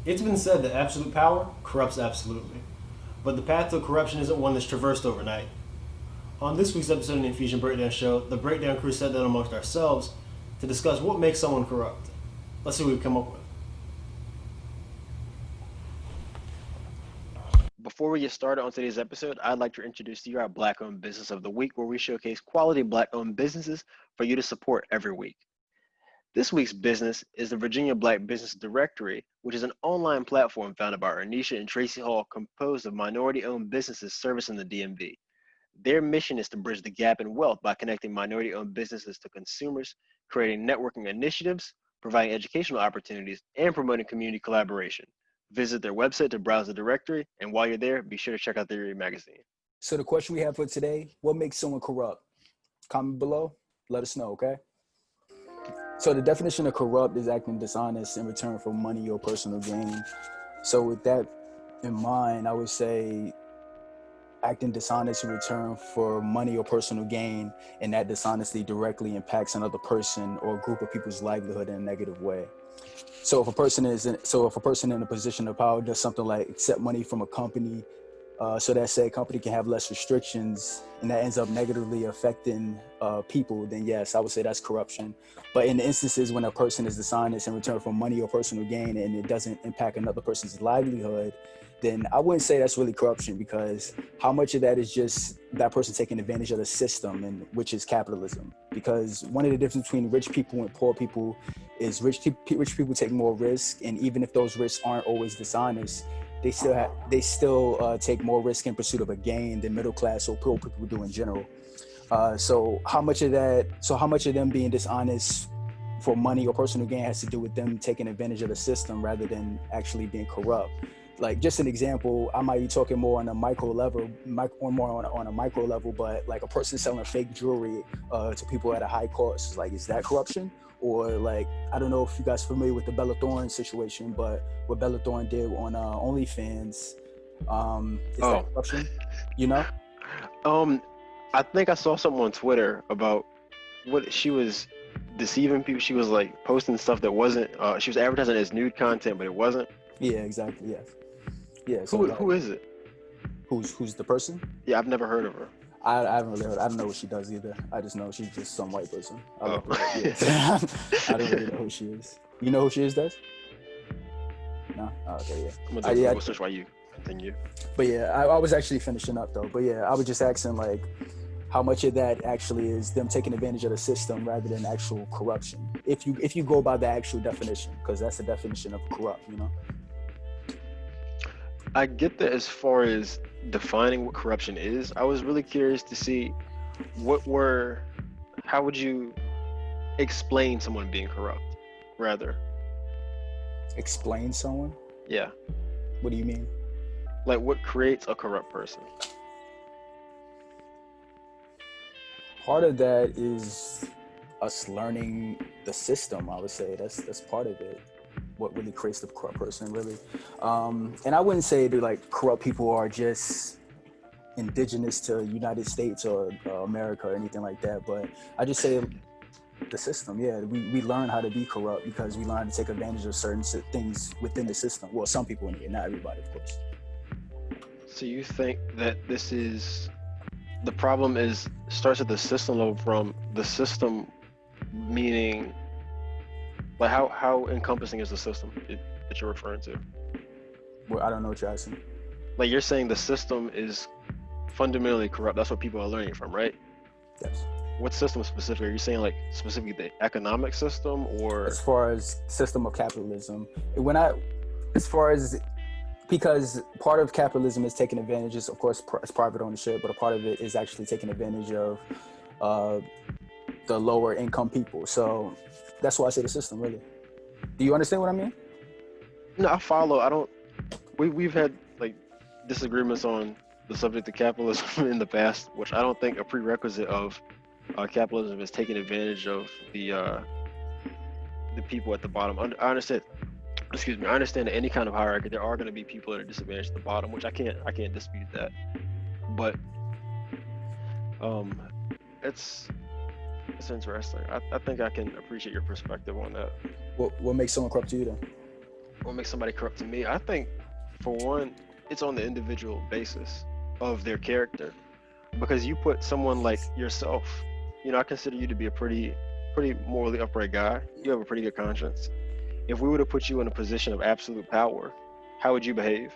It's been said that absolute power corrupts absolutely, but the path to corruption isn't one that's traversed overnight. On this week's episode of the Infusion Breakdown Show, the Breakdown crew sat down amongst ourselves to discuss what makes someone corrupt. Let's see what we've come up with. Before we get started on today's episode, I'd like to introduce to you our Black-owned business of the week, where we showcase quality Black-owned businesses for you to support every week. This week's business is the Virginia Black Business Directory, which is an online platform founded by Ernisha and Tracy Hall, composed of minority-owned businesses servicing the DMV. Their mission is to bridge the gap in wealth by connecting minority-owned businesses to consumers, creating networking initiatives, providing educational opportunities, and promoting community collaboration. Visit their website to browse the directory, and while you're there, be sure to check out their magazine. So the question we have for today, what makes someone corrupt? Comment below, let us know, okay? So the definition of corrupt is acting dishonest in return for money or personal gain. So with that in mind, I would say acting dishonest in return for money or personal gain, and that dishonesty directly impacts another person or a group of people's livelihood in a negative way. So if a person in a position of power does something like accept money from a company, so that said company can have less restrictions, and that ends up negatively affecting people, then yes, I would say that's corruption. But in the instances when a person is dishonest in return for money or personal gain, and it doesn't impact another person's livelihood, then I wouldn't say that's really corruption, because how much of that is just that person taking advantage of the system, and which is capitalism? Because one of the differences between rich people and poor people is rich people take more risk, and even if those risks aren't always dishonest, they still take more risk in pursuit of a gain than middle class or poor people do in general. So how much of them being dishonest for money or personal gain has to do with them taking advantage of the system rather than actually being corrupt? Like, just an example, I might be talking more on a micro level, on a micro level, but like a person selling fake jewelry to people at a high cost, like, is that corruption? Or like, I don't know if you guys are familiar with the Bella Thorne situation, but what Bella Thorne did on Only Fans, is that corruption? You know? I think I saw something on Twitter about what she was deceiving people. She was like posting stuff that wasn't. She was advertising as nude content, but it wasn't. Yeah, exactly. Yeah, yeah. So Who is it? Who's the person? Yeah, I've never heard of her. I haven't really heard. I don't know what she does either. I just know she's just some white person. I don't really know who she is. You know who she is, Des? No? Oh, okay, yeah. I'm gonna do a Google search while you continue. But yeah, I was actually finishing up though. But yeah, I was just asking, like, how much of that actually is them taking advantage of the system rather than actual corruption? If you go by the actual definition, because that's the definition of corrupt, you know? I get that as far as defining what corruption is. I was really curious to see how would you explain someone being corrupt, rather? Explain someone? Yeah. What do you mean? Like, what creates a corrupt person? Part of that is us learning the system. I would say that's part of it. What really creates the corrupt person, really. And I wouldn't say that like corrupt people are just indigenous to United States or America or anything like that, but I just say the system. Yeah, we learn how to be corrupt because we learn how to take advantage of certain things within the system. Well, some people in here, not everybody, of course. So you think that the problem starts at the system level, from the system, meaning like how encompassing is the system that you're referring to? Well, I don't know what you're asking. Like, you're saying the system is fundamentally corrupt. That's what people are learning from, right? Yes. What system specifically? Are you saying like specifically the economic system, or as far as system of capitalism? Because part of capitalism is taking advantages, of course, as private ownership, but a part of it is actually taking advantage of the lower income people. So that's why I say the system, really. Do you understand what I mean? No, I follow. We've had like disagreements on the subject of capitalism in the past, which I don't think a prerequisite of capitalism is taking advantage of the people at the bottom. I understand. Excuse me. I understand that any kind of hierarchy, there are going to be people that are disadvantaged at the bottom, which I can't dispute that. But it's interesting. I think I can appreciate your perspective on that. What makes someone corrupt to you then? what makes somebody corrupt to me? I think, for one, it's on the individual basis of their character. Because you put someone like yourself, I consider you to be a pretty morally upright guy. You have a pretty good conscience. If we were to put you in a position of absolute power, how would you behave?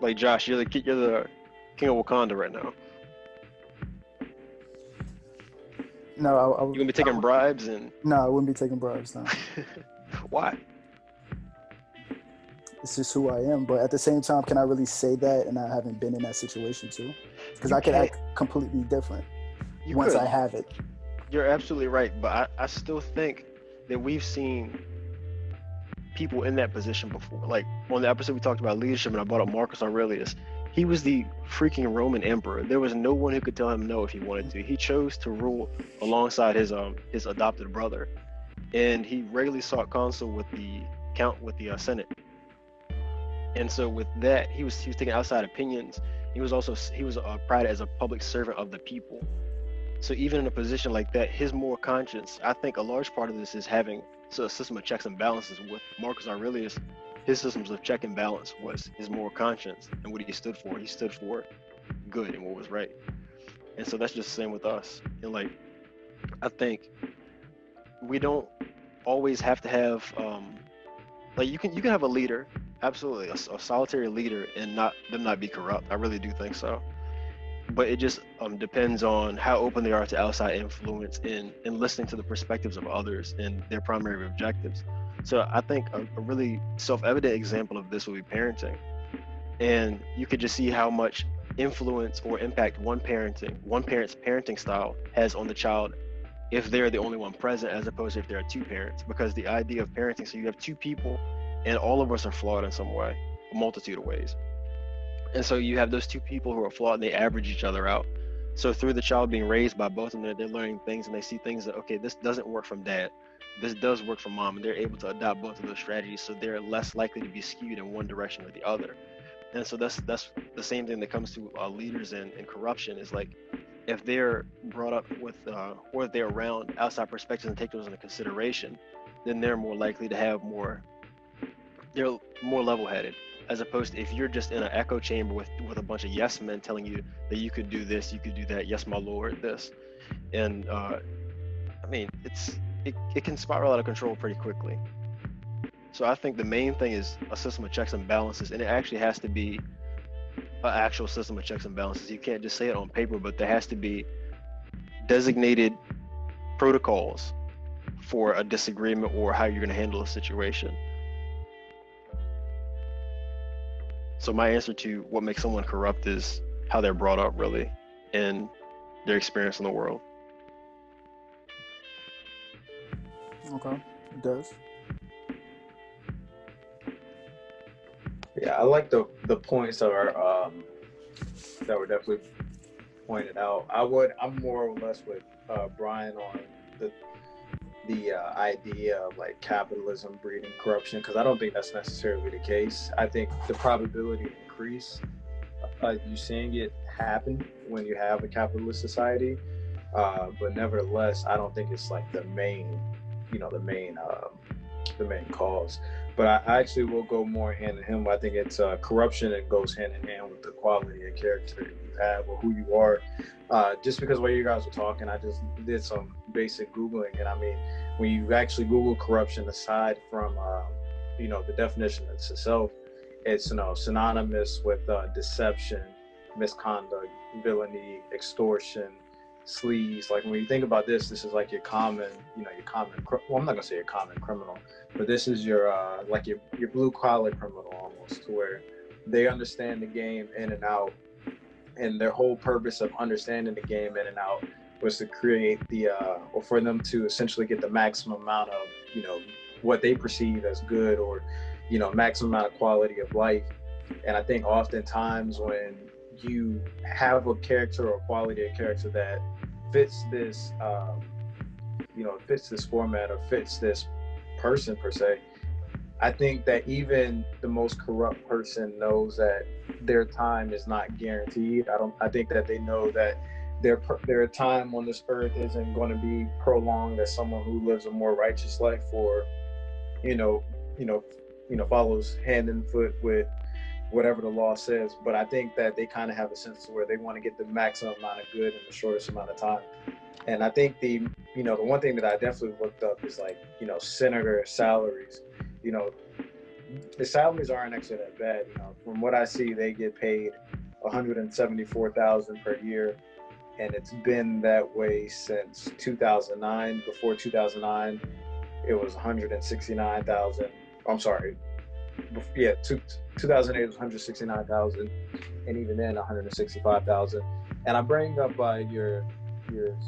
Like Josh, you're the king of Wakanda right now. No, You gonna be taking bribes and? No, I wouldn't be taking bribes. No. Why? It's just who I am. But at the same time, can I really say that and I haven't been in that situation too? Because I could act completely different once I have it. You're absolutely right. But I still think that we've seen people in that position before. Like on the episode we talked about leadership and I brought up Marcus Aurelius. He was the freaking Roman emperor. There was no one who could tell him no if he wanted to. He chose to rule alongside his adopted brother. And he regularly sought counsel with the Senate. And so with that, he was taking outside opinions. He was prided as a public servant of the people. So even in a position like that, his moral conscience, I think a large part of this is having a system of checks and balances. With Marcus Aurelius, his systems of check and balance was his moral conscience and what he stood for. He stood for good and what was right. And so that's just the same with us. And like, I think we don't always have to have, you can have a leader, absolutely, a solitary leader, and them not be corrupt. I really do think so. But it just depends on how open they are to outside influence and listening to the perspectives of others and their primary objectives. So I think a really self-evident example of this would be parenting. And you could just see how much influence or impact one parent's parenting style has on the child if they're the only one present, as opposed to if there are two parents. Because the idea of parenting, so you have two people and all of us are flawed in some way, a multitude of ways. And so you have those two people who are flawed and they average each other out. So through the child being raised by both of them, they're learning things and they see things that, okay, this doesn't work from dad. This does work from mom, and they're able to adopt both of those strategies. So they're less likely to be skewed in one direction or the other. And so that's the same thing that comes to leaders and corruption is like, if they're brought up with, or if they're around outside perspectives and take those into consideration, then they're more likely to have they're more level-headed, as opposed to if you're just in an echo chamber with a bunch of yes men telling you that you could do this, you could do that, yes, my lord, this. And it can spiral out of control pretty quickly. So I think the main thing is a system of checks and balances, and it actually has to be an actual system of checks and balances. You can't just say it on paper, but there has to be designated protocols for a disagreement or how you're going to handle a situation. So my answer to what makes someone corrupt is how they're brought up, really, and their experience in the world. Okay, it does. Yeah, I like the points that are that were definitely pointed out. I'm more or less with Brian on the idea of like capitalism breeding corruption, because I don't think that's necessarily the case. I think the probability increase you seeing it happen when you have a capitalist society, but nevertheless, I don't think it's like the main cause. But I actually will go more hand in hand. I think it's corruption that goes hand in hand with the quality of character you have or who you are. Just because while you guys were talking, I just did some basic Googling. And I mean, when you actually Google corruption, aside from, the definition itself, it's, synonymous with deception, misconduct, villainy, extortion, sleaze. Like when you think about this is like your common, well, I'm not gonna say your common criminal, but this is your blue collar criminal almost, to where they understand the game in and out, and their whole purpose of understanding the game in and out was to create or for them to essentially get the maximum amount of, what they perceive as good, or, maximum amount of quality of life. And I think oftentimes when you have a character or quality of character that fits this, fits this format or fits this person per se, I think that even the most corrupt person knows that their time is not guaranteed. I think that they know that their time on this earth isn't going to be prolonged as someone who lives a more righteous life, or you know, follows hand in foot with whatever the law says. But I think that they kind of have a sense to where they want to get the maximum amount of good in the shortest amount of time. And I think the one thing that I definitely looked up is like, senator salaries. The salaries aren't actually that bad. From what I see, they get paid $174,000 per year, and it's been that way since 2009. Before 2009, it was 169,000. I'm sorry. 2008 was 169,000, and even then 165,000. And I bring up your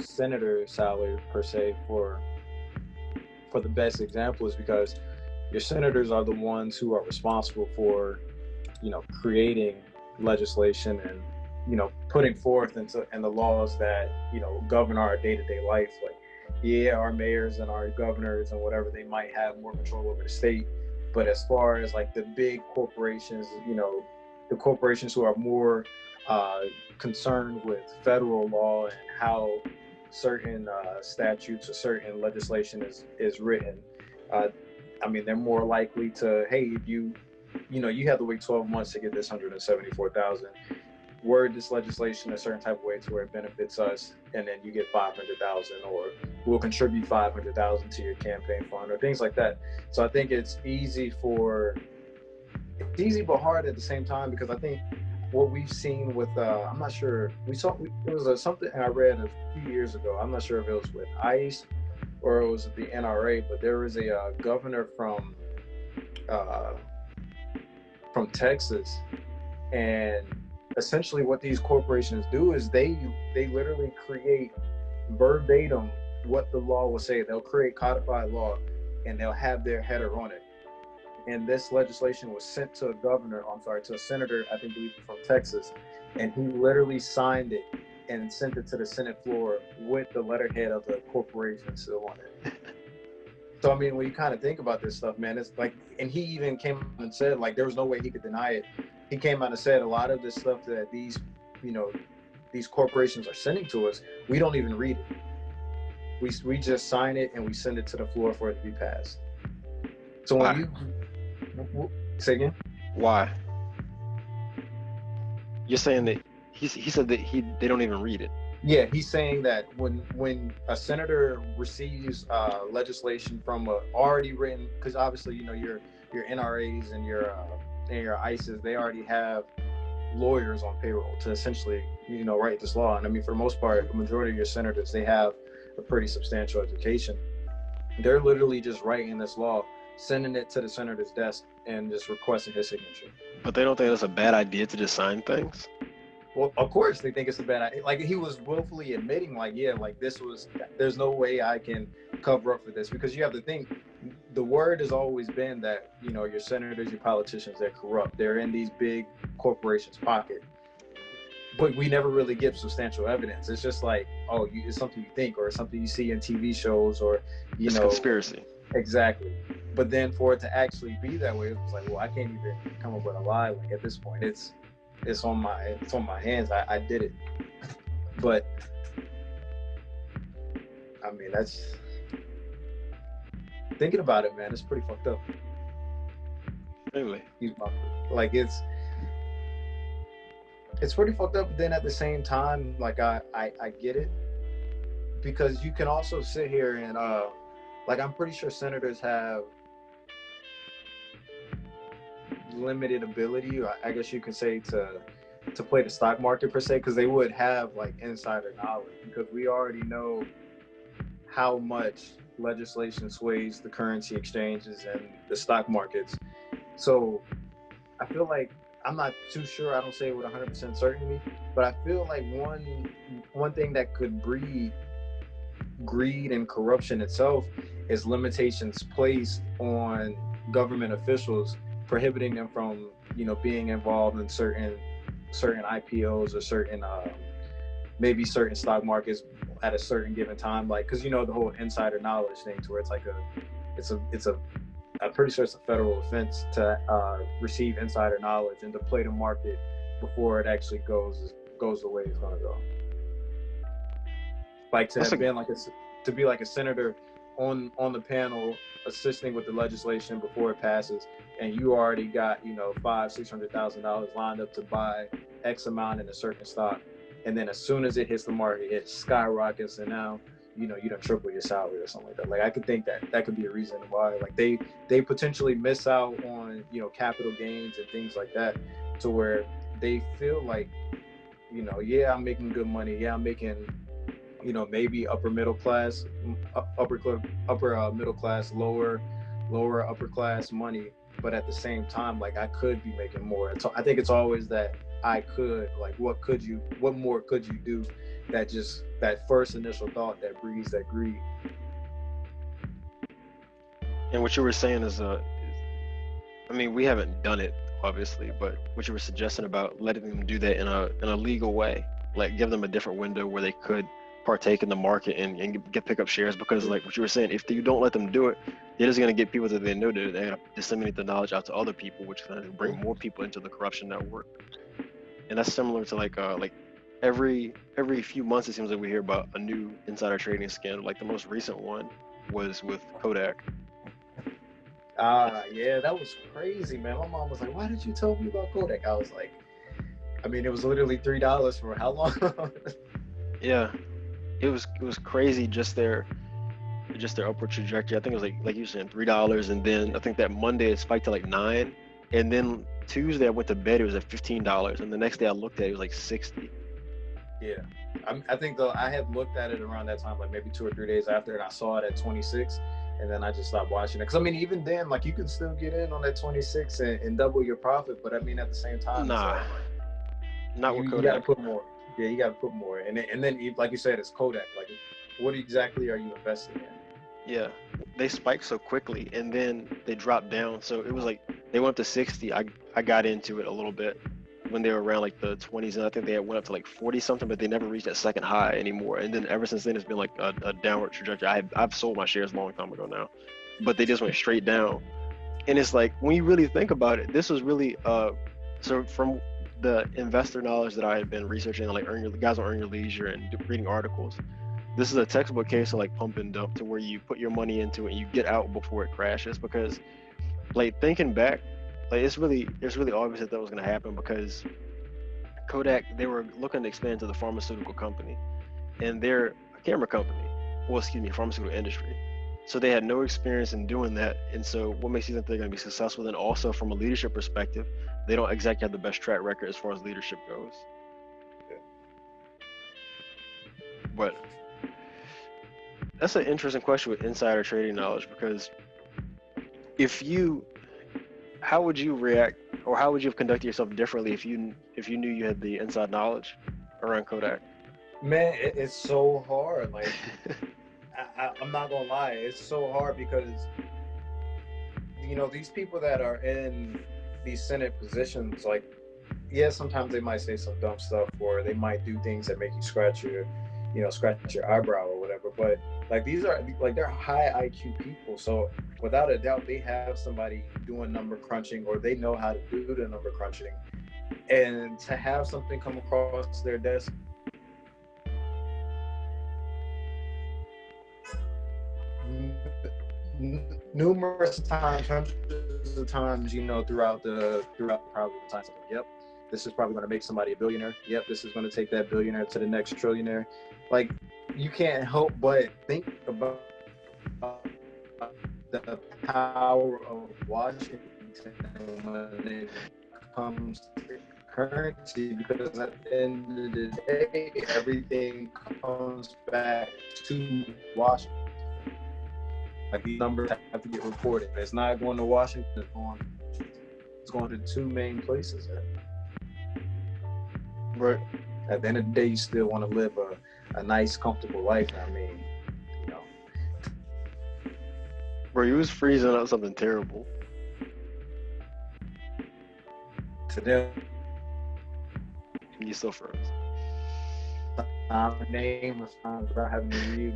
senator salary per se for the best example is because your senators are the ones who are responsible for, creating legislation and, putting forth into the laws that, govern our day-to-day life. Like, our mayors and our governors and whatever, they might have more control over the state. But as far as like the big corporations, the corporations who are more concerned with federal law and how certain statutes or certain legislation is written, they're more likely to, hey, if you have to wait 12 months to get this 174,000, word this legislation a certain type of way to where it benefits us, and then you get 500,000, or we'll contribute 500,000 to your campaign fund, or things like that. So I think it's easy but hard at the same time, because I think what we've seen with I'm not sure, it was something I read a few years ago. I'm not sure if it was with ICE or it was the NRA, but there was a governor from Texas, and essentially what these corporations do is they literally create verbatim what the law will say. They'll create codified law and they'll have their header on it. And this legislation was sent to to a senator, I think from Texas, and he literally signed it and sent it to the Senate floor with the letterhead of the corporation still on it. So, when you kind of think about this stuff, man, it's like, and he even came out and said, like, there was no way he could deny it. He came out and said a lot of this stuff that these corporations are sending to us, we don't even read it. We just sign it and we send it to the floor for it to be passed. So when you say again, why? You're saying that he said that they don't even read it. Yeah, he's saying that when a senator receives legislation from a already written, because obviously your NRAs and your ICEs, they already have lawyers on payroll to essentially write this law. And for the most part, the majority of your senators, they have a pretty substantial education. They're literally just writing this law, sending it to the senator's desk, and just requesting his signature. But they don't think it's a bad idea to just sign things? Well, of course they think it's a bad idea. Like, he was willfully admitting, there's no way I can cover up for this, because you have to think, the word has always been that, your senators, your politicians, they're corrupt. They're in these big corporations' pocket. But we never really give substantial evidence. It's just like, it's something you think, or something you see in TV shows, or, it's conspiracy. Exactly. But then for it to actually be that way, it was like, well, I can't even come up with a lie. Like, at this point, it's on my hands. I did it. But that's, thinking about it, man, it's pretty fucked up. Really? Like, it's pretty fucked up. But then at the same time, like, I get it, because you can also sit here and I'm pretty sure senators have limited ability, or I guess you can say, to play the stock market per se, because they would have like insider knowledge, because we already know how much legislation sways the currency exchanges and the stock markets. So I feel like, I'm not too sure, I don't say it with 100% certainty, but I feel like one thing that could breed greed and corruption itself is limitations placed on government officials, prohibiting them from being involved in certain IPOs, or certain maybe certain stock markets at a certain given time, like, because the whole insider knowledge thing, to where it's like I'm pretty sure it's a federal offense to receive insider knowledge and to play the market before it actually goes the way it's going to go. Like to That's have a been to be like a senator on the panel assisting with the legislation before it passes, and you already got, you know, $500,000-$600,000 lined up to buy X amount in a certain stock, and then as soon as it hits the market, it skyrockets, and now, you know, you don't triple your salary or something like that. Like I could think that could be a reason why, like they potentially miss out on, you know, capital gains and things like that, to where they feel like, you know, yeah, I'm making good money, yeah, I'm making, you know, maybe upper middle class, middle class, lower upper class money, but at the same time, like I could be making more. So I think it's always that I could, like, what more could you do? That first initial thought that breeds that greed. And what you were saying is, I mean, we haven't done it obviously, but what you were suggesting about letting them do that in a legal way, like give them a different window where they could partake in the market and pick up shares, because like what you were saying, if you don't let them do it, they're just going to get people that they know, they're going to disseminate the knowledge out to other people, which is going to bring more people into the corruption network. And that's similar to like every few months it seems like we hear about a new insider trading scandal. Like the most recent one was with Kodak. Yeah, that was crazy, man. My mom was like, "Why did you tell me about Kodak?" I was like, I mean, it was literally $3 for how long? Yeah, it was crazy, just their upward trajectory. I think it was like you said, $3, and then I think that Monday it spiked to like $9, and then Tuesday I went to bed, it was at $15, and the next day I looked at it, it was like $60. Yeah, I think though I had looked at it around that time, like maybe 2 or 3 days after, and I saw it at 26, and then I just stopped watching it. Because I mean, even then, like you can still get in on that 26 and double your profit, but I mean, at the same time, Nah, it's not like, with you got to Kodak. put more. Yeah, you got to put more, and then like you said, it's Kodak. Like, what exactly are you investing in? Yeah, they spiked so quickly, and then they dropped down. So it was like they went up to 60. I got into it a little bit when they were around like the 20s, and I think they went up to like 40 something, but they never reached that second high anymore. And then ever since then, it's been like a downward trajectory. I've sold my shares a long time ago now, but they just went straight down. And it's like, when you really think about it, this was really so from the investor knowledge that I had been researching, like guys on Earn Your Leisure and reading articles, this is a textbook case of like pump and dump, to where you put your money into it and you get out before it crashes. Because like thinking back, like it's really obvious that was going to happen, because Kodak, they were looking to expand to the pharmaceutical company, and they're a camera company, pharmaceutical industry. So they had no experience in doing that. And so what makes you think they're going to be successful? Then also from a leadership perspective, they don't exactly have the best track record as far as leadership goes. But that's an interesting question with insider trading knowledge, because how would you react, or how would you have conducted yourself differently if you knew you had the inside knowledge around Kodak? Man, it's so hard. Like, I'm not gonna lie, it's so hard because, you know, these people that are in these Senate positions, like, yeah, sometimes they might say some dumb stuff, or they might do things that make you scratch your eyebrow or whatever. But like, these are like, they're high IQ people, so without a doubt they have somebody doing number crunching, or they know how to do the number crunching. And to have something come across their desk numerous times, hundreds of times, you know, throughout probably the time. Yep, this is probably going to make somebody a billionaire. Yep, this is going to take that billionaire to the next trillionaire. Like, you can't help but think about the power of Washington when it comes to currency, because at the end of the day, everything comes back to Washington. Like, these numbers have to get reported. It's not going to Washington. It's going to two main places. Right. At the end of the day, you still want to live a nice, comfortable life. I mean, you know. Bro, you was freezing up something terrible. To them, You still froze. name without having to read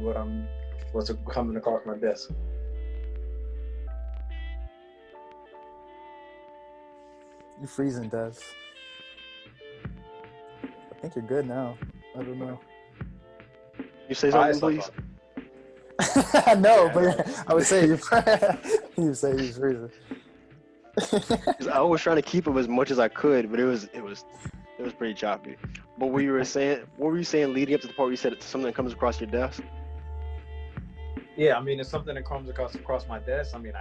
what's coming across my desk. You freezing, Des. I think you're good now. I don't know. You say I something, stop please. talking. No, but I would say you say he's reason. 'Cause I was trying to keep him as much as I could, but it was pretty choppy. But what were you saying leading up to the part where you said it's something that comes across your desk? Yeah, I mean, it's something that comes across my desk. I mean,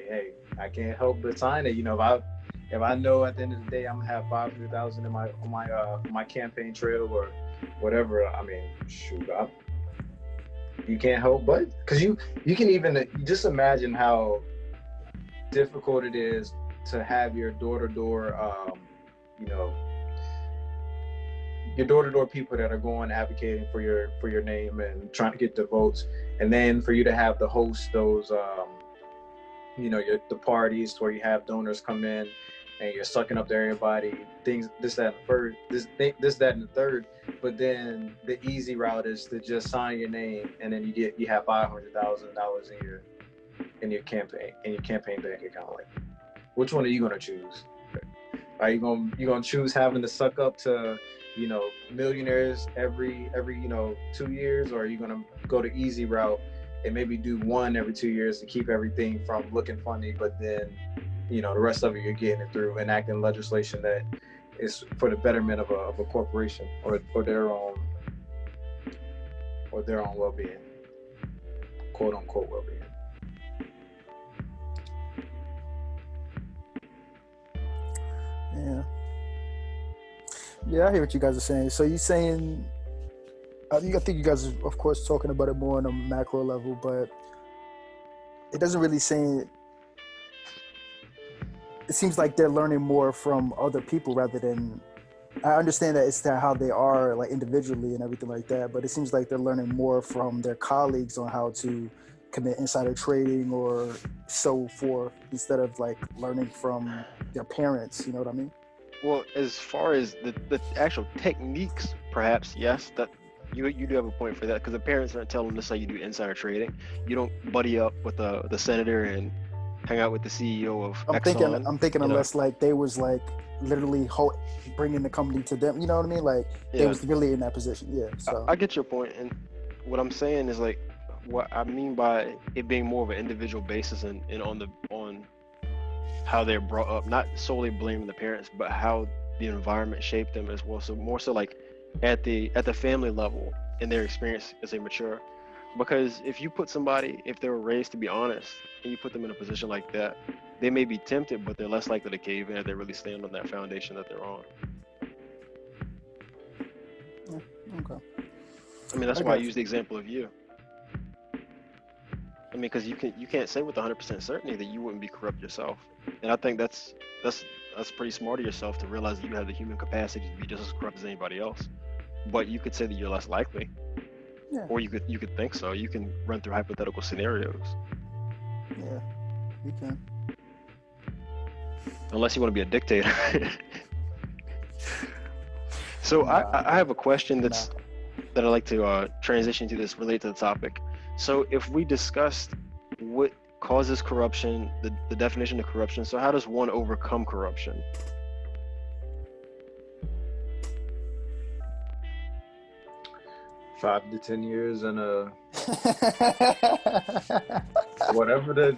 hey, I can't help but sign it. You know, if I know at the end of the day I'm gonna have 500,000 in my campaign trail or whatever, I mean, shoot, you can't help but, because you can even just imagine how difficult it is to have your door-to-door, you know, your door-to-door people that are going advocating for your name and trying to get the votes, and then for you to have to host those, you know, the parties where you have donors come in and you're sucking up to everybody, things, this, that, and the third. But then the easy route is to just sign your name, and then you have $500,000 in your campaign bank account. Like, which one are you gonna choose? Are you gonna choose having to suck up to, you know, millionaires every 2 years, or are you gonna go the easy route and maybe do one every 2 years to keep everything from looking funny, but then, you know, the rest of it you're getting it through enacting legislation that is for the betterment of a corporation or their own well-being, quote unquote well-being. Yeah, I hear what you guys are saying. So you're saying, I think you guys are, of course, talking about it more on a macro level, but it doesn't really say. It seems like they're learning more from other people rather than. I understand that it's how they are, like, individually and everything like that, but it seems like they're learning more from their colleagues on how to commit insider trading or so forth, instead of like learning from their parents. You know what I mean? Well, as far as the actual techniques, perhaps, yes, that you do have a point for that, because the parents aren't telling them this is how you do insider trading. You don't buddy up with the senator and hang out with the CEO of Exxon. I'm thinking unless like they was like literally bringing the company to them. You know what I mean? Like they was really in that position. Yeah. So I get your point, and what I'm saying is, like, what I mean by it being more of an individual basis and on how they're brought up, not solely blaming the parents, but how the environment shaped them as well. So more so like at the family level in their experience as they mature. Because if you put somebody, if they were raised to be honest, and you put them in a position like that, they may be tempted, but they're less likely to cave in if they really stand on that foundation that they're on. Okay. I mean, that's why I use the example of you. I mean, because you can't say with 100% certainty that you wouldn't be corrupt yourself, and I think that's pretty smart of yourself to realize that you have the human capacity to be just as corrupt as anybody else. But you could say that you're less likely, or you could think so. You can run through hypothetical scenarios. Yeah, you can. Unless you want to be a dictator. So I have a question that I'd like to transition to this related to the topic. So if we discussed what causes corruption, the definition of corruption, so how does one overcome corruption? $5 to 10 years and whatever the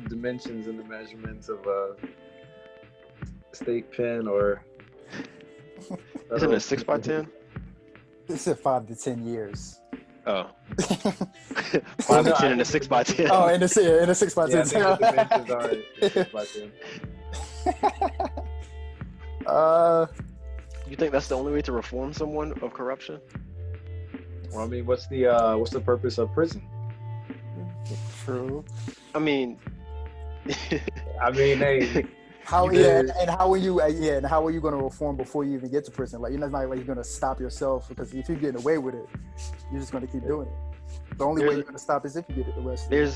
dimensions and the measurements of a state pen, or isn't it 6x10? It said 5 to 10 years. Oh. 5 to 10 and a 6x10. Oh, in a 6x10. Yeah, I think the dimensions are 6x10. You think that's the only way to reform someone of corruption? Well, I mean, what's the purpose of prison? True. I mean, hey. How are you going to reform before you even get to prison? Like, it's not like you're going to stop yourself, because if you're getting away with it, you're just going to keep doing it. The only way you're going to stop is if you get arrested.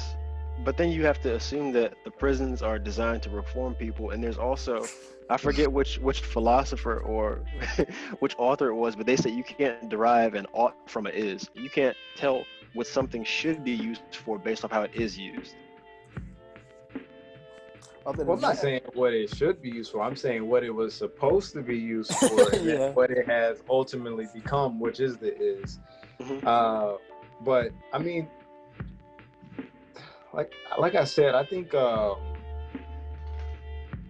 But then you have to assume that the prisons are designed to reform people, and there's also, I forget which philosopher or which author it was, but they said you can't derive an ought from an is. You can't tell what something should be used for based off how it is used. Well, I'm not saying what it should be used for. I'm saying what it was supposed to be used for, and what it has ultimately become, which is the is. But I mean, like I said, I think I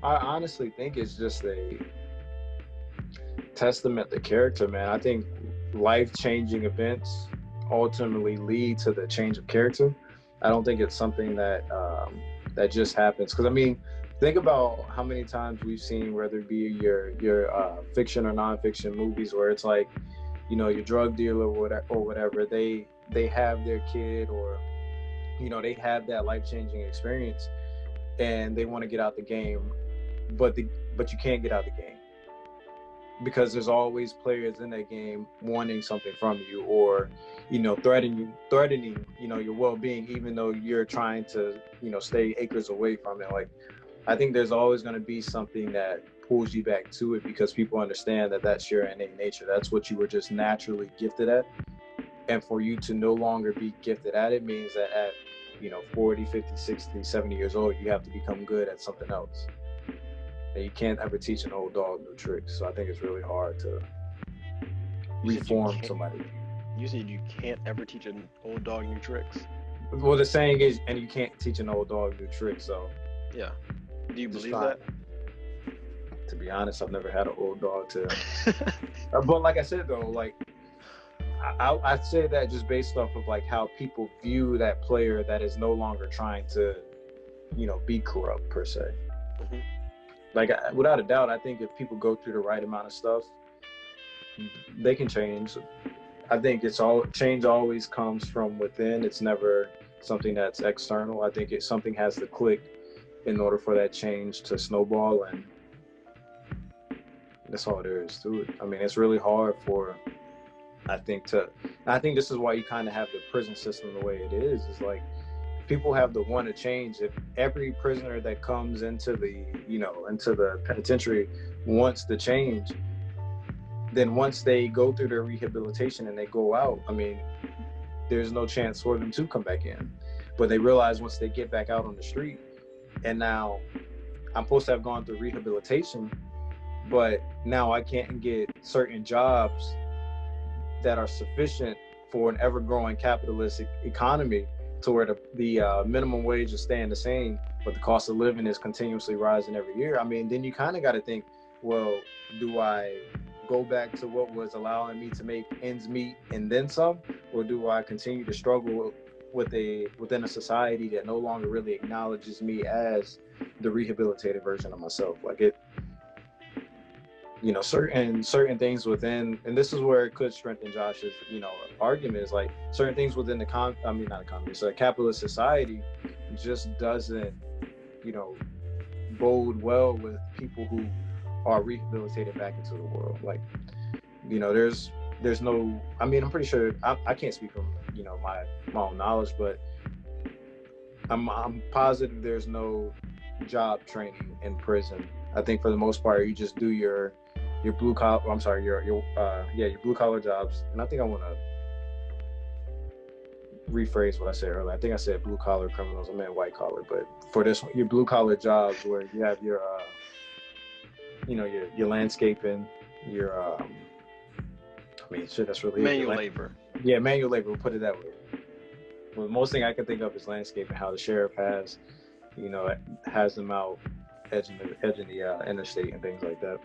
honestly think it's just a testament to character, man. I think life-changing events ultimately lead to the change of character. I don't think it's something that that just happens. Because I mean, think about how many times we've seen, whether it be your fiction or nonfiction movies, where it's like, you know, your drug dealer or whatever, they have their kid, or you know, they have that life-changing experience, and they want to get out the game, but you can't get out the game because there's always players in that game wanting something from you, or you know, threatening you know, your well-being, even though you're trying to, you know, stay acres away from it. Like, I think there's always going to be something that pulls you back to it, because people understand that that's your innate nature. That's what you were just naturally gifted at. And for you to no longer be gifted at it means that at, you know, 40, 50, 60, 70 years old, you have to become good at something else. And you can't ever teach an old dog new tricks. So I think it's really hard to reform somebody. You said you can't ever teach an old dog new tricks? Well, the saying is, and you can't teach an old dog new tricks, so. Yeah. Do you believe that? To be honest, I've never had an old dog to. But like I said, though, like, I'd say that just based off of like how people view that player that is no longer trying to, you know, be corrupt per se. Mm-hmm. Like, without a doubt, I think if people go through the right amount of stuff, they can change. I think change always comes from within. It's never something that's external. I think something has to click in order for that change to snowball, and that's all there is to it. I mean, it's really hard for, I think this is why you kind of have the prison system the way it is like, people have the want to change. If every prisoner that comes into the penitentiary wants to change, then once they go through their rehabilitation and they go out, I mean, there's no chance for them to come back in. But they realize once they get back out on the street, and now I'm supposed to have gone through rehabilitation, but now I can't get certain jobs that are sufficient for an ever-growing capitalist economy, to where the minimum wage is staying the same, but the cost of living is continuously rising every year. I mean, then you kind of got to think, well, do I go back to what was allowing me to make ends meet and then some, or do I continue to struggle within a society that no longer really acknowledges me as the rehabilitated version of myself? Like, it, you know, certain things within, and this is where it could strengthen Josh's, you know, argument, is like certain things within the capitalist society just doesn't, you know, bode well with people who are rehabilitated back into the world. Like, you know, there's no, I mean, I'm pretty sure, I can't speak from, you know, my own knowledge, but I'm positive there's no job training in prison. I think for the most part, you just do your blue collar, your blue collar jobs. And I think I want to rephrase what I said earlier. I think I said blue collar criminals, I meant white collar, but for this one, your blue collar jobs where you have your you know, your landscaping, your I mean, shit, that's really manual labor. Yeah, manual labor, we'll put it that way. Well, most thing I can think of is landscaping, how the sheriff has them out edging the interstate and things like that.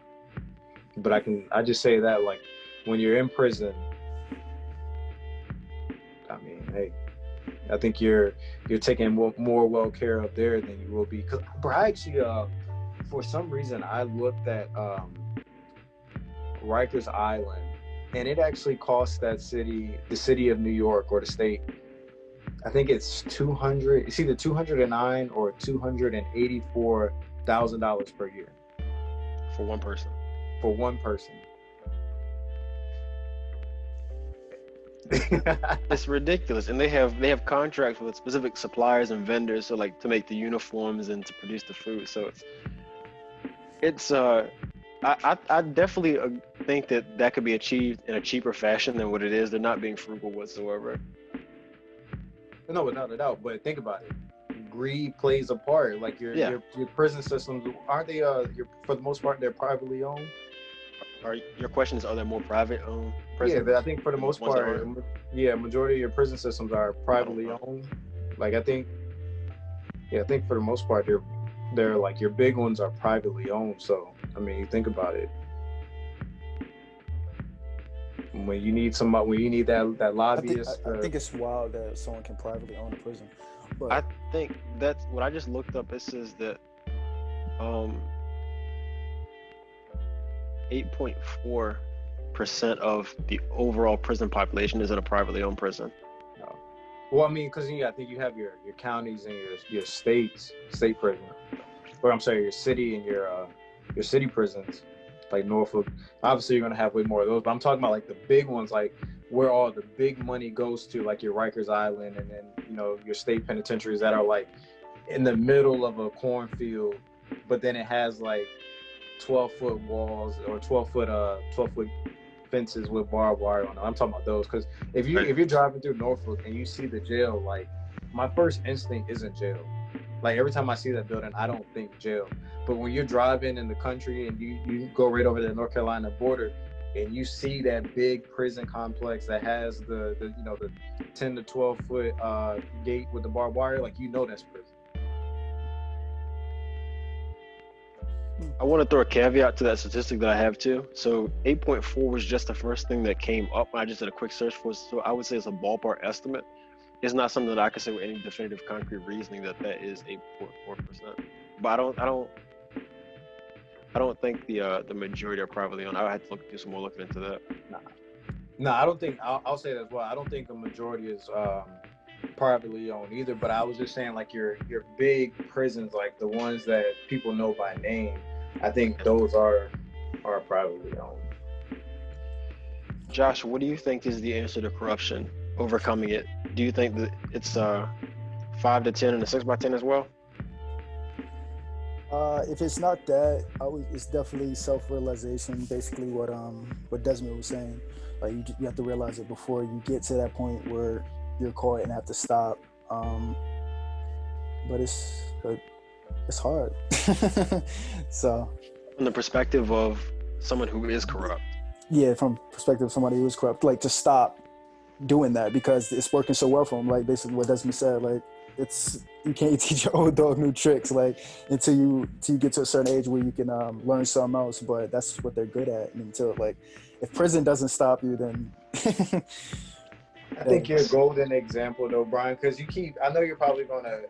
But I just say that, like, when you're in prison, I mean, hey, I think you're taken more well care of there than you will be. Cause, bro, I actually, for some reason, I looked at Rikers Island, and it actually cost that city, the city of New York, or the state, I think it's it's either $209,000 or $284,000 per year. For one person. For one person. It's ridiculous. And they have contracts with specific suppliers and vendors, so like to make the uniforms and to produce the food. So it's I definitely think that could be achieved in a cheaper fashion than what it is. They're not being frugal whatsoever. No, without a doubt. But think about it. Greed plays a part. Like your prison systems, aren't they? For the most part, they're privately owned. your question is, are there more private owned prisons? Yeah, I think for the most Ones that part, aren't? majority of your prison systems are privately know. owned. Like I think for the most part, they're like your big ones are privately owned. So I mean, you think about it. When you need that lobbyist. I think it's wild that someone can privately own a prison. But I think that's what I just looked up. It says that 8.4% of the overall prison population is in a privately owned prison. Well, I mean, because I think you have your counties and your state prison, or I'm sorry, your city and your city prisons, like Norfolk. Obviously, you're gonna have way more of those, but I'm talking about like the big ones, like where all the big money goes to, like your Rikers Island, and then your state penitentiaries that are like in the middle of a cornfield, but then it has like 12-foot walls or 12-foot fences with barbed wire on them. I'm talking about those, because if you're driving through Norfolk and you see the jail, like my first instinct isn't jail. Like every time I see that building, I don't think jail. But when you're driving in the country and you go right over the North Carolina border and you see that big prison complex that has the 10 to 12 foot gate with the barbed wire, like that's prison. I want to throw a caveat to that statistic that I have too. So 8.4 was just the first thing that came up when I just did a quick search for it. So I would say it's a ballpark estimate. It's not something that I can say with any definitive concrete reasoning that is 8.4%. But I don't think the majority are privately owned. I would have to do some more looking into that. No, I don't think. I'll say that as well. I don't think the majority is privately owned either. But I was just saying, like your big prisons, like the ones that people know by name, I think those are privately owned. Josh, what do you think is the answer to corruption? Overcoming it? Do you think that it's 5 to 10 and a 6 by 10 as well? If it's not that, it's definitely self-realization. Basically, what Desmond was saying, like you have to realize it before you get to that point where you're caught and have to stop. But it's hard. So, from the perspective of someone who is corrupt. Yeah, from perspective of somebody who is corrupt, like to stop doing that because it's working so well for them. Like basically what Desmond said, like you can't teach your old dog new tricks, like until you get to a certain age where you can learn something else. But that's what they're good at. And until like, if prison doesn't stop you, then I think you're a golden example though, Brian, because I know you're probably gonna.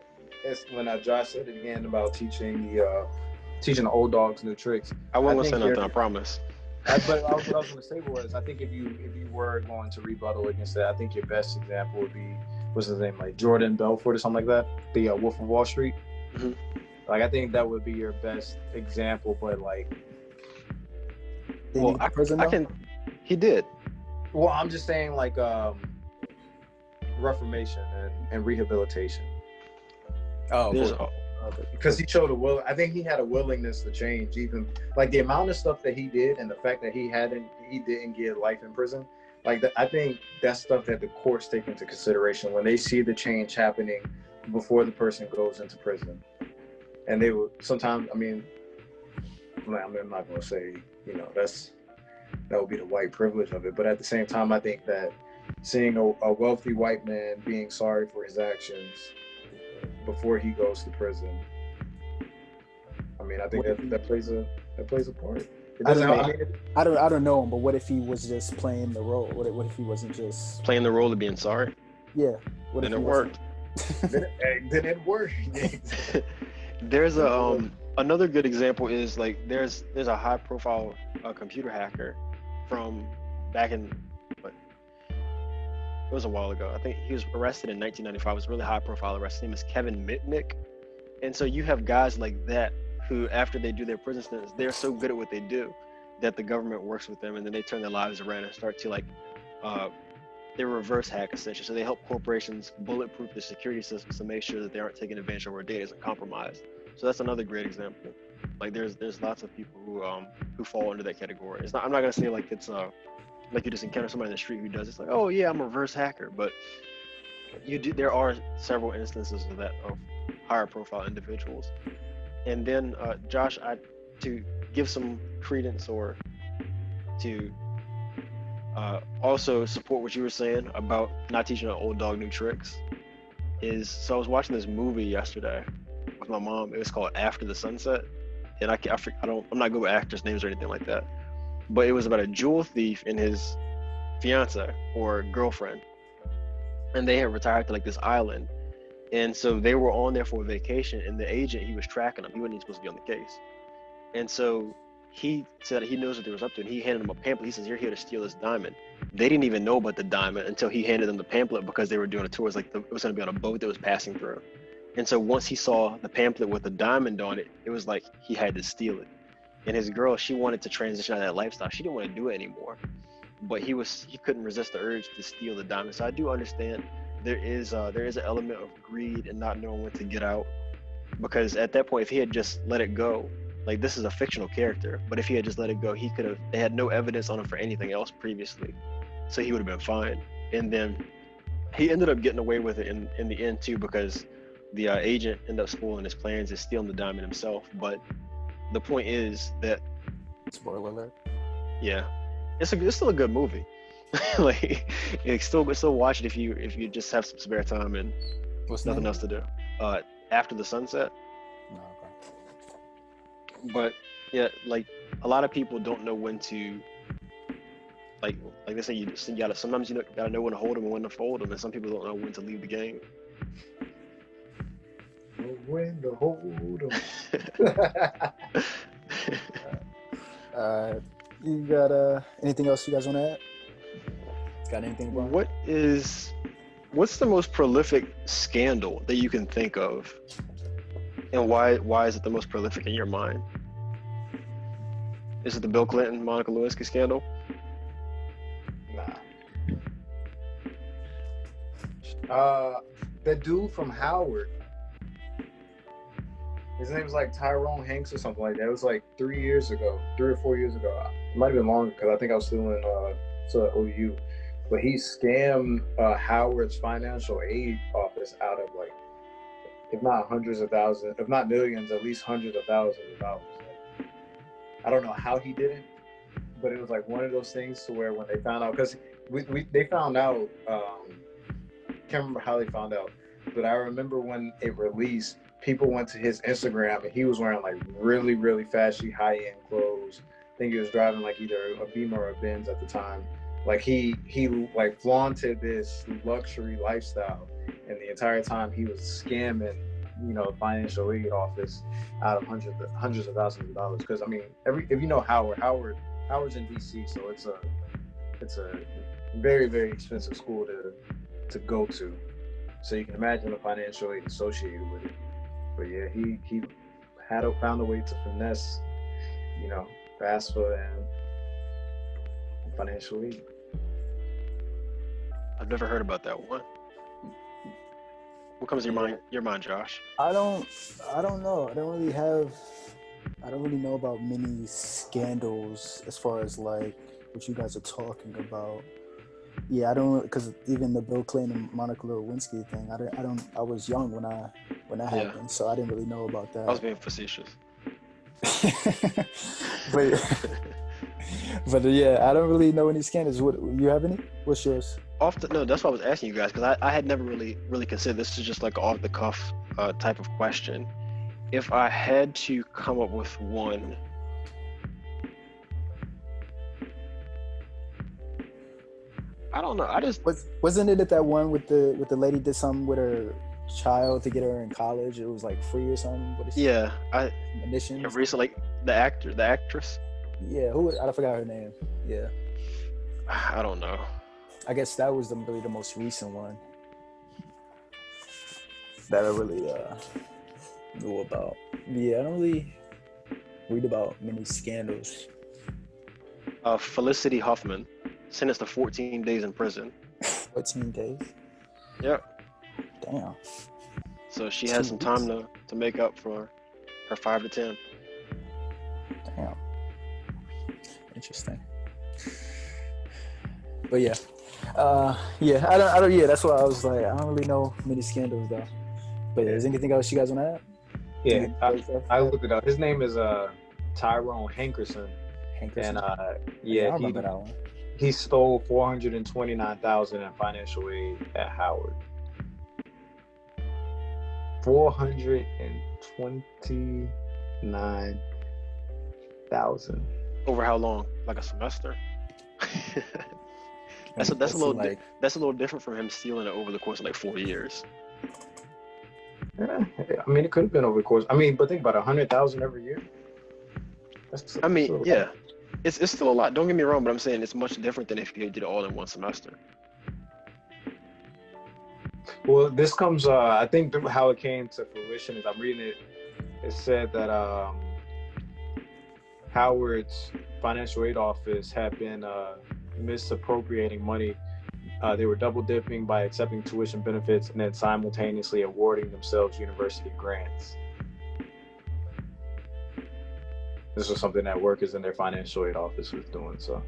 It's when Josh said it again about teaching the old dogs new tricks. I won't say nothing. I promise. But what I was going to say was, I think if you were going to rebuttal against that, I think your best example would be, what's his name, like Jordan Belfort or something like that, the Wolf of Wall Street. Mm-hmm. Like I think that would be your best example, but like, well, he did. Well, I'm just saying like reformation and rehabilitation. Oh, because he showed a will. I think he had a willingness to change, even like the amount of stuff that he did and the fact that he didn't get life in prison. Like I think that's stuff that the courts take into consideration when they see the change happening before the person goes into prison. And they would sometimes, I'm not going to say, that would be the white privilege of it. But at the same time, I think that seeing a wealthy white man being sorry for his actions before he goes to prison, I think that plays a part. I don't know him, but what if he was just playing the role? What if he wasn't just playing the role of being sorry? Yeah. Then it worked. Then it worked. There's another good example is like there's a high profile computer hacker from back in it was a while ago. I think he was arrested in 1995. It was a really high profile arrest. His name is Kevin Mitnick. And so you have guys like that who, after they do their prison sentence, they're so good at what they do that the government works with them, and then they turn their lives around and start to they reverse hack essentially. So they help corporations bulletproof the security systems to make sure that they aren't taking advantage of our data isn't compromised. So that's another great example. Like there's lots of people who fall under that category. I'm not gonna say like it's like you just encounter somebody in the street who does it's like, oh yeah, I'm a reverse hacker, but there are several instances of that, of higher profile individuals. And then Josh, to give some credence or to also support what you were saying about not teaching an old dog new tricks is, so I was watching this movie yesterday with my mom. It was called After the Sunset, and I'm not good with actors' names or anything like that, but it was about a jewel thief and his fiance or girlfriend, and they had retired to like this island, and so they were on there for a vacation, and the agent, he was tracking them. He wasn't even supposed to be on the case, and so he said he knows what they was up to, and he handed them a pamphlet. He says, "You're here to steal this diamond." They didn't even know about the diamond until he handed them the pamphlet, because they were doing a tour. It was going to be on a boat that was passing through. And so once he saw the pamphlet with the diamond on it, it was like he had to steal it. And his girl, she wanted to transition out of that lifestyle. She didn't want to do it anymore. But he couldn't resist the urge to steal the diamond. So I do understand there is an element of greed and not knowing when to get out. Because at that point, if he had just let it go, like, this is a fictional character, but if he had just let it go, they had no evidence on him for anything else previously. So he would have been fine. And then he ended up getting away with it in the end too, because the agent ended up spoiling his plans and stealing the diamond himself. But the point is that, Spoiler alert. Yeah, it's still a good movie. Like, it's still watch it if you just have some spare time and nothing else to do. After the Sunset. No, okay. But yeah, like, a lot of people don't know when to, like they say, sometimes you gotta know when to hold them and when to fold them, and some people don't know when to leave the game. When to hold them. You got anything else you guys want to add? Got anything, Brian? What's the most prolific scandal that you can think of, and why is it the most prolific in your mind? Is it the Bill Clinton, Monica Lewinsky scandal? Nah. The dude from Howard, his name was like Tyrone Hanks or something like that. It was like 3 or 4 years ago. It might have been longer, because I think I was still in OU. But he scammed Howard's financial aid office out of, like, if not hundreds of thousands, if not millions, at least hundreds of thousands of dollars. Like, I don't know how he did it, but it was like one of those things to where when they found out, because they found out, can't remember how they found out, but I remember when it released, people went to his Instagram and he was wearing like really, really flashy high-end clothes. I think he was driving like either a Beamer or a Benz at the time. Like he like flaunted this luxury lifestyle, and the entire time he was scamming, financial aid office out of hundreds of thousands of dollars. Because I mean, if you know Howard's in DC, so it's a very, very expensive school to go to. So you can imagine the financial aid associated with it. But yeah, he found a way to finesse, FAFSA and financial aid. I've never heard about that one. What comes to your mind, Josh? I don't know. I don't really know about many scandals as far as like what you guys are talking about. Yeah, I don't, because even the Bill Clinton and Monica Lewinsky thing, I was young when that happened, so I didn't really know about that. I was being facetious. but yeah, I don't really know any scandals. What, you have any? What's yours? No, that's why I was asking you guys, because I had never really considered this. Is just like an off the cuff type of question. If I had to come up with one, I don't know. Wasn't it that one with the lady did something with her child to get her in college? It was like free or something. Yeah, admissions. Recently, the actress. Yeah, I forgot her name. Yeah, I don't know. I guess that was really the most recent one that I really knew about. Yeah, I don't really read about many scandals. Felicity Huffman sentenced to 14 days in prison. 14 days? Yep. Damn. So she has some time to make up for her 5 to 10. Damn. Interesting. But yeah. I don't. Yeah, that's why I was like, I don't really know many scandals though. But yeah, is anything else you guys want to add? Yeah, I looked it up. His name is Tyrone Hankerson. Hankerson. And Yeah, I remember that one. he stole $429,000 in financial aid at Howard. $429,000. Over how long? Like a semester? That's a little different from him stealing it over the course of like 4 years. Yeah, I mean, it could have been over the course. I mean, but think about it, 100,000 every year. Yeah, it's still a lot. Don't get me wrong, but I'm saying it's much different than if you did it all in one semester. Well, this comes. I think how it came to fruition is I'm reading it. It said that Howard's financial aid office had been misappropriating money. They were double dipping by accepting tuition benefits and then simultaneously awarding themselves university grants. This was something that workers in their financial aid office was doing. So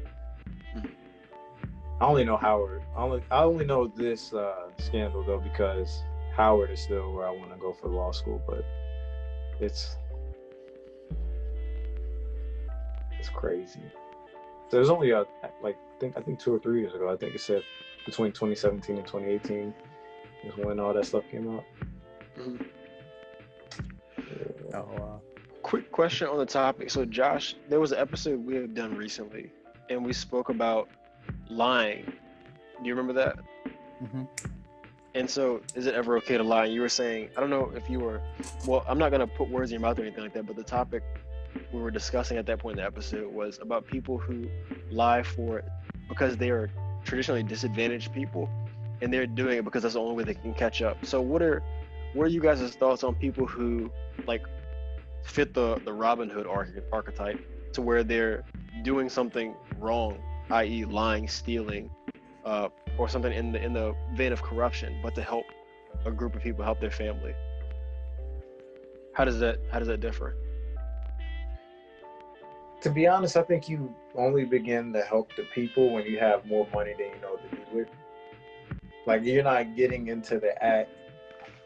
I only know Howard. I only know this scandal though because Howard is still where I want to go for law school, but it's crazy. So there's only I think 2 or 3 years ago. I think it said between 2017 and 2018 is when all that stuff came out. Mm-hmm. Oh wow. Quick question on the topic. So Josh, there was an episode we have done recently, and we spoke about lying. Do you remember that? Mm-hmm. And so, is it ever okay to lie? And you were saying, I don't know if you were. Well, I'm not gonna put words in your mouth or anything like that. But the topic we were discussing at that point in the episode was about people who lie because they are traditionally disadvantaged people, and they're doing it because that's the only way they can catch up. So, what are you guys' thoughts on people who like fit the Robin Hood archetype to where they're doing something wrong, i.e. lying, stealing, or something in the vein of corruption, but to help a group of people, help their family? How does that differ? To be honest, I think you only begin to help the people when you have more money than you know what to do with. Like, you're not getting into the act.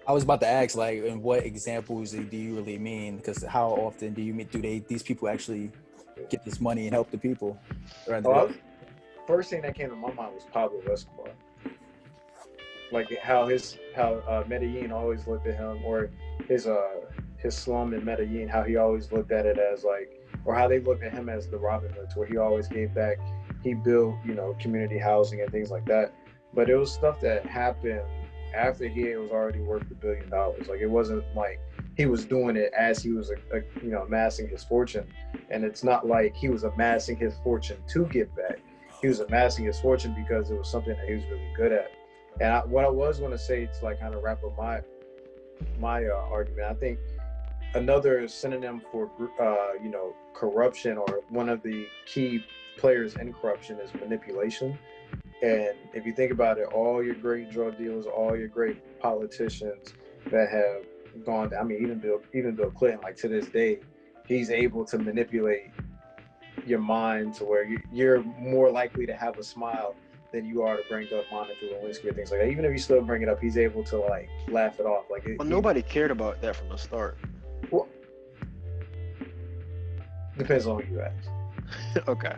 I was about to ask, like, in what examples do you really mean? Because how often these people actually get this money and help the people? First thing that came to my mind was Pablo Escobar. Like how Medellin always looked at him, or his slum in Medellin, how he always looked at it as like, or how they looked at him as the Robin Hood, where he always gave back. He built, community housing and things like that. But it was stuff that happened after he was already worth $1 billion. Like, it wasn't like he was doing it as he was, amassing his fortune. And it's not like he was amassing his fortune to give back. He was amassing his fortune because it was something that he was really good at. And what I was going to say to like kind of wrap up my argument, I think another synonym for corruption, or one of the key players in corruption, is manipulation. And if you think about it, all your great drug dealers, all your great politicians that have gone down, I mean, even Bill Clinton, like to this day, he's able to manipulate your mind to where you're more likely to have a smile than you are to bring up Monica Lewinsky or things like that. Even if you still bring it up, he's able to like laugh it off. Like, nobody cared about that from the start. Well, depends on who you ask. Okay.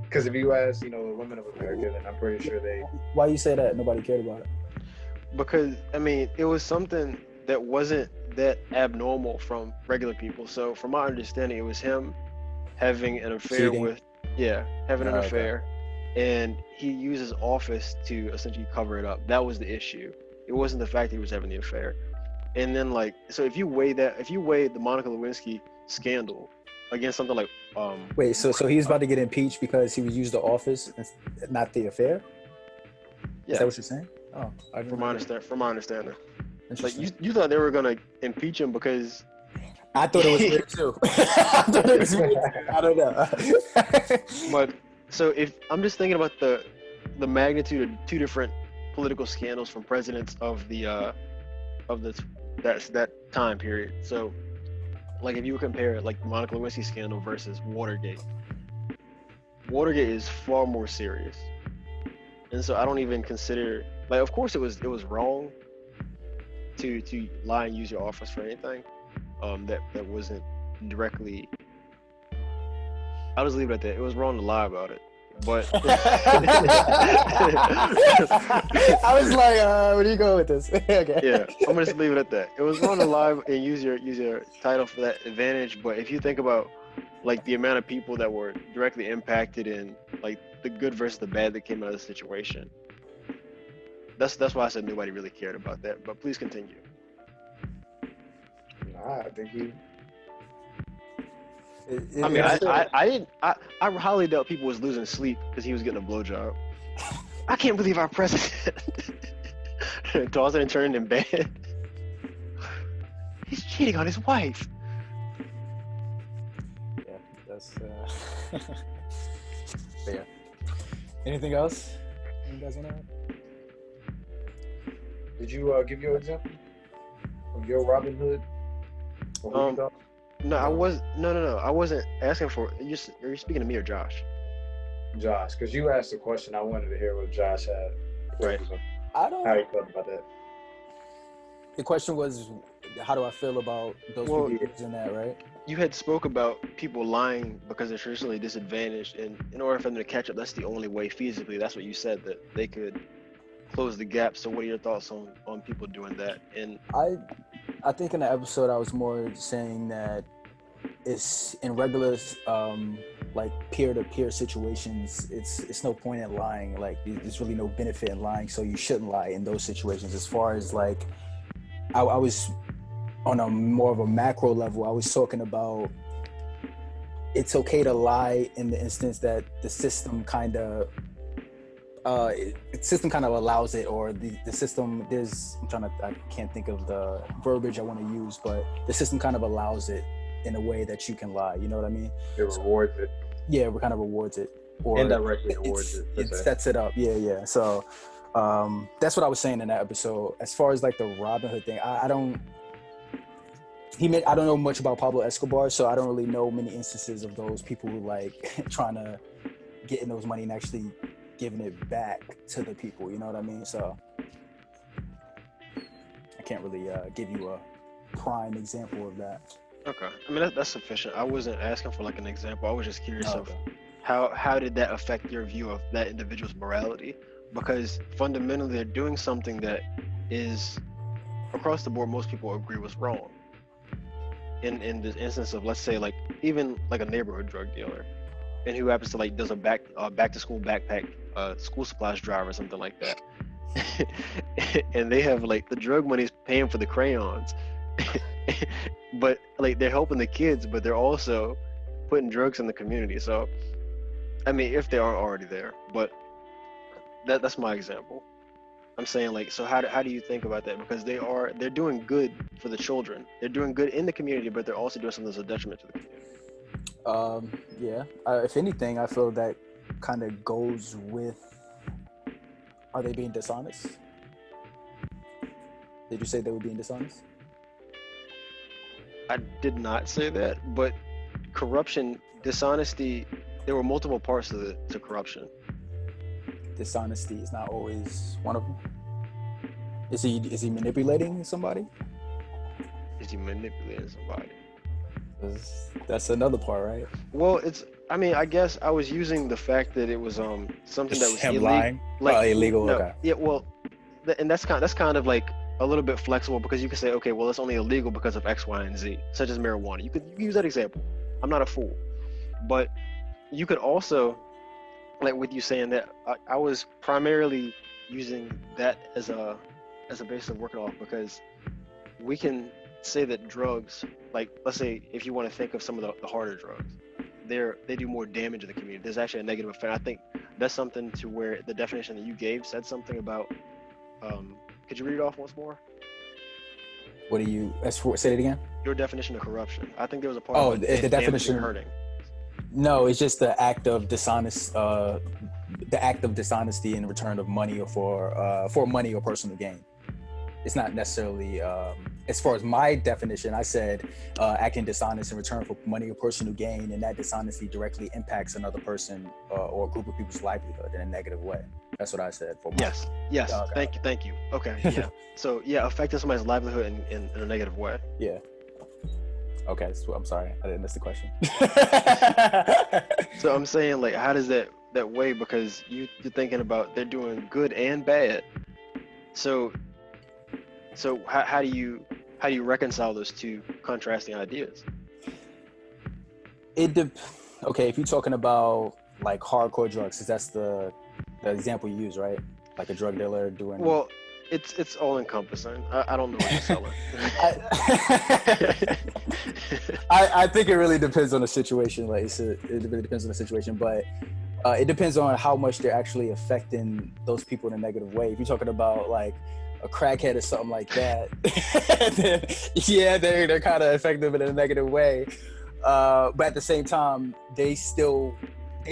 Because if you ask, the women of America, then I'm pretty sure they... Why you say that nobody cared about it? Because, I mean, it was something that wasn't that abnormal from regular people. So, from my understanding, it was him having an affair having an affair. And he used his office to essentially cover it up. That was the issue. It wasn't the fact that he was having the affair. And then, like, so if you weigh the Monica Lewinsky scandal against something like wait, so he was about to get impeached because he was used the office and not the affair? Yeah. Is that what you're saying? Oh, from my understanding. Like, you thought they were gonna impeach him because I thought it was weird too. I don't know. But so if I'm just thinking about the magnitude of two different political scandals from presidents of that time period. So, like, if you compare like the Monica Lewinsky scandal versus Watergate is far more serious, and so I don't even consider, like, of course it was wrong to lie and use your office for anything that wasn't directly I'll just leave it at that. It was wrong to lie about it, but I was like, where do you go with this? Okay. yeah, I'm gonna just leave it at that. It was wrong to lie and use your title for that advantage. But if you think about like the amount of people that were directly impacted and like the good versus the bad that came out of the situation, that's why I said nobody really cared about that. But please continue. Nah, I think he. I mean, I highly doubt people was losing sleep because he was getting a blowjob. I can't believe our president tossing and turning in bed. He's cheating on his wife. Yeah, that's. But yeah. Anything else? You guys want to add? Did you give your example of your Robin Hood? Or who you thought? No, I wasn't asking for. You're speaking to me or Josh? Josh, because you asked a question. I wanted to hear what Josh had. Right. I don't. How you felt about that? The question was, how do I feel about those people using that, right? You had spoke about people lying because they're traditionally disadvantaged, and in order for them to catch up, that's the only way feasibly. That's what you said, that they could close the gap. So what are your thoughts on people doing that? And I think in the episode I was more saying that it's in regular like peer-to-peer situations, it's no point in lying. Like there's really no benefit in lying, so you shouldn't lie in those situations. As far as like I was on a more of a macro level, I was talking about it's okay to lie in the instance that the system kind of allows it, or the system, I can't think of the verbiage I want to use, but the system kind of allows it in a way that you can lie, you know what I mean? It rewards it. Yeah, it kind of rewards it. Or indirectly rewards it. It sets it up. Yeah. So that's what I was saying in that episode. As far as like the Robin Hood thing, I don't know much about Pablo Escobar, so I don't really know many instances of those people who like trying to get in those money and actually giving it back to the people, you know what I mean? So I can't really give you a prime example of that. okay, I mean that's sufficient. I wasn't asking for like an example. I was just curious of how did that affect your view of that individual's morality? Because fundamentally they're doing something that is across the board most people agree was wrong. In this instance of, let's say, like even like a neighborhood drug dealer, and who happens to like does a back to school backpack school supplies drive or something like that, and they have like the drug money's paying for the crayons, but like they're helping the kids, but they're also putting drugs in the community. So I mean, if they aren't already there, but that's my example. I'm saying, like, so how do you think about that? Because they're doing good for the children. They're doing good in the community, but they're also doing something that's a detriment to the community. Yeah. If anything, I feel that kind of goes with, are they being dishonest? Did you say they were being dishonest? I did not say that, but corruption, dishonesty, there were multiple parts to corruption. Dishonesty is not always one of them. Is he manipulating somebody? Is he manipulating somebody? That's another part, right? Well, I mean, I guess I was using the fact that it was something that was him illegal. lying. Like, illegal. No, okay. Yeah, well, and that's kind of like a little bit flexible, because you can say, okay, well, it's only illegal because of X, Y, and Z, such as marijuana. You could use that example. I'm not a fool, but you could also, like with you saying that, I was primarily using that as a basis of working off, because we can say that drugs, like let's say if you want to think of some of the harder drugs, they do more damage in the community. There's actually a negative effect. I think that's something to where the definition that you gave said something about. Could you read it off once more? Say it again? Your definition of corruption. I think there was a part of the definition hurting. No, it's just the act of dishonesty in return of money or for money or personal gain. It's not necessarily, as far as my definition, I said acting dishonest in return for money or personal gain, and that dishonesty directly impacts another person or a group of people's livelihood in a negative way. That's what I said. Yes. Okay. Thank you. Okay. Yeah. So yeah, affecting somebody's livelihood in a negative way. Yeah. Okay, so I'm sorry, I didn't miss the question. So I'm saying, like, how does that weigh? Because you're thinking about they're doing good and bad. So how do you reconcile those two contrasting ideas? Okay, if you're talking about like hardcore drugs, 'cause that's the example you use, right? Like a drug dealer doing. Well, it's all encompassing. I don't know what you're selling. I think it really depends on the situation. Like it really depends on the situation, but it depends on how much they're actually affecting those people in a negative way. If you're talking about like a crackhead or something like that, then, yeah, they're kind of effective in a negative way. But at the same time, they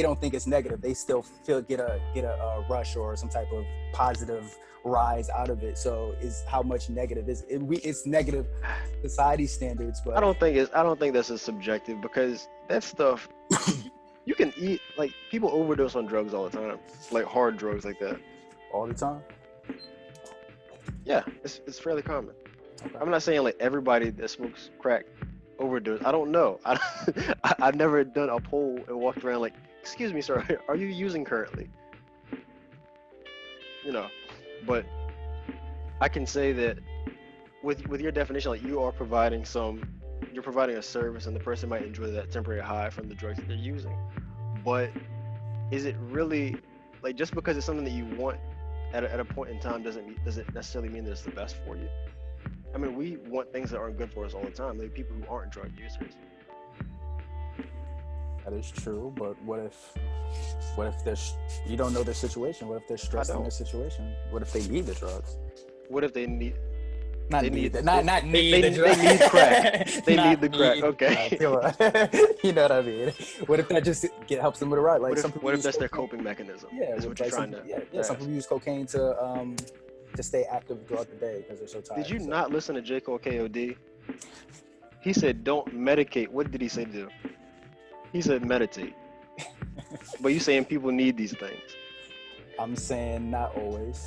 don't think it's negative. They still get a rush or some type of positive rise out of it. So is how much negative is it? It's negative society standards, but I don't think that's as subjective, because that stuff you can eat. Like, people overdose on drugs all the time, like hard drugs like that. all the time. Yeah, it's fairly common. Okay. I'm not saying like everybody that smokes crack overdose. I don't know. I've never done a poll and walked around like, excuse me, sir, are you using currently? You know, but I can say that with your definition, like, you're providing a service, and the person might enjoy that temporary high from the drugs that they're using. But is it really, like, just because it's something that you want at a point in time does it necessarily mean that it's the best for you? I mean, we want things that aren't good for us all the time. There are people who aren't drug users. That is true, but what if you don't know their situation? What if they're stressed in their situation? What if they need the drugs? What if they need? Not they need need the drugs. They need crack. They need the crack. Need, okay. You know what I mean? What if that just helps them with a ride? Like, what if that's their coping mechanism? Yeah, is what you're trying to. Yeah. Some people use cocaine to stay active throughout the day because they're so tired. Did you not listen to J. Cole KOD? He said, "Don't medicate." What did he say to do? He said, "Meditate." But you saying people need these things? I'm saying not always,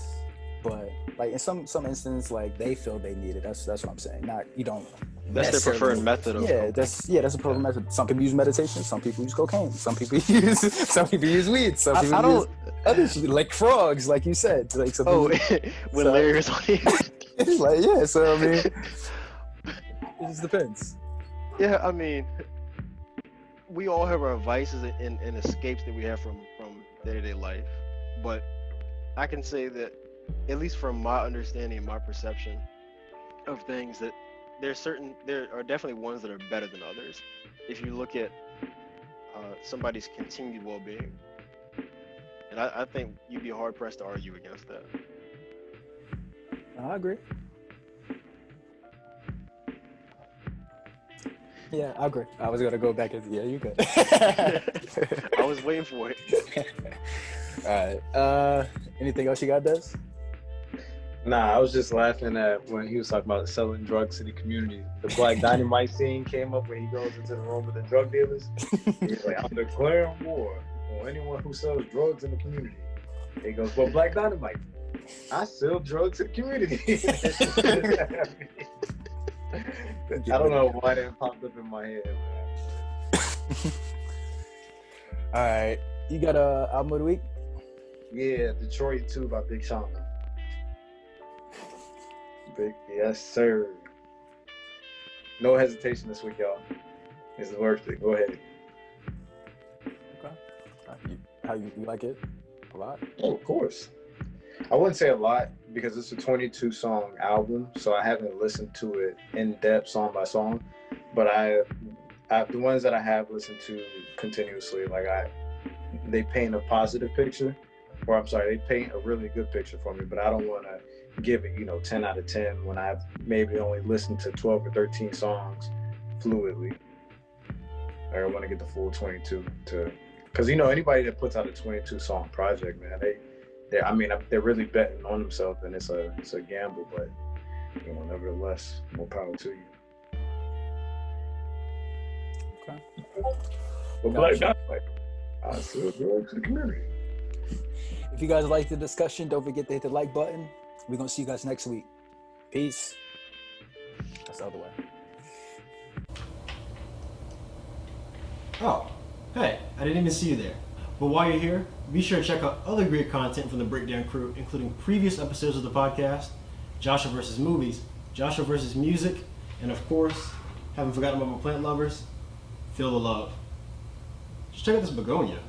but like in some instances, like they feel they need it. That's what I'm saying. Not you don't. That's their preferred method of coping. That's a preferred method. Some people use meditation. Some people use cocaine. Some people use weed. Some people use others, like frogs, like you said. Like some when so, Larry was on here. It's like, yeah. So I mean, it just depends. Yeah, I mean, we all have our vices and escapes that we have from day-to-day life, but I can say that, at least from my understanding and my perception of things, that there are definitely ones that are better than others. If you look at somebody's continued well-being, and I think you'd be hard-pressed to argue against that. I agree. Yeah, I agree. I was gonna go back and you good. I was waiting for it. All right. Anything else you got, Des? Nah, I was just laughing at when he was talking about selling drugs to the community. The Black Dynamite scene came up when he goes into the room with the drug dealers. He's like, "I'm declaring war on anyone who sells drugs in the community." He goes, "Well, Black Dynamite, I sell drugs to the community." I don't know why that popped up in my head, man. All right. You got a album of the week? Yeah, Detroit 2 by Big Sean. Yes, sir. No hesitation this week, y'all. It's worth it. Go ahead. Okay. How you like it? A lot? Oh, of course. I wouldn't say a lot because it's a 22 song album, so I haven't listened to it in depth song by song. But I the ones that I have listened to continuously, like they paint a positive picture, or I'm sorry, they paint a really good picture for me. But I don't want to give it 10 out of 10 when I've maybe only listened to 12 or 13 songs fluidly. I want to get the full 22 because anybody that puts out a 22 song project, man, they're really betting on themselves, and it's a gamble, but nevertheless, more power to you. Okay. But Black Dynamite, I sell drugs to the community. If you guys like the discussion, don't forget to hit the like button. We're gonna see you guys next week. Peace. That's the other way. Oh, hey, I didn't even see you there. But while you're here, be sure to check out other great content from the Breakdown crew, including previous episodes of the podcast, Joshua vs. Movies, Joshua vs. Music, and of course, haven't forgotten about my plant lovers, Feel the Love. Just check out this begonia.